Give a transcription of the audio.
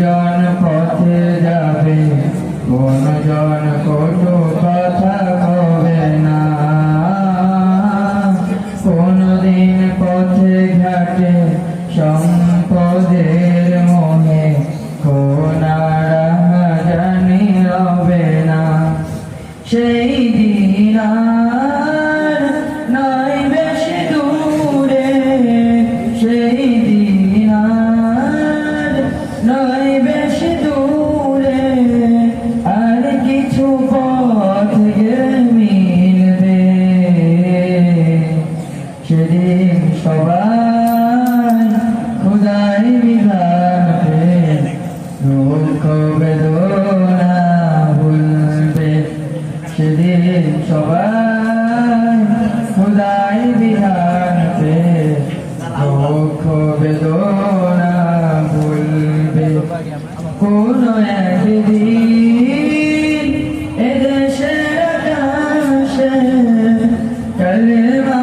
জন পথে যাবে, কোন জন কটু কথা কবে না। কোনদিন পথে ঘাটে সম্পদের মোহে, কোনারা জানি রবে না। সেই দিন আর নয় বেশি দূরে, সেই দিন আর নয় বেশি দূরে, আর কিছু পথ মিলবে। সেদিন সবাই খোদাই বিধান পে দুঃখ বেদনা ভুলবে। সেদিন সবাই খোদাই বিধান পে দুঃখ বেদনা ভুলবে। কোন একদিন এদেশের আকাশে কালেমা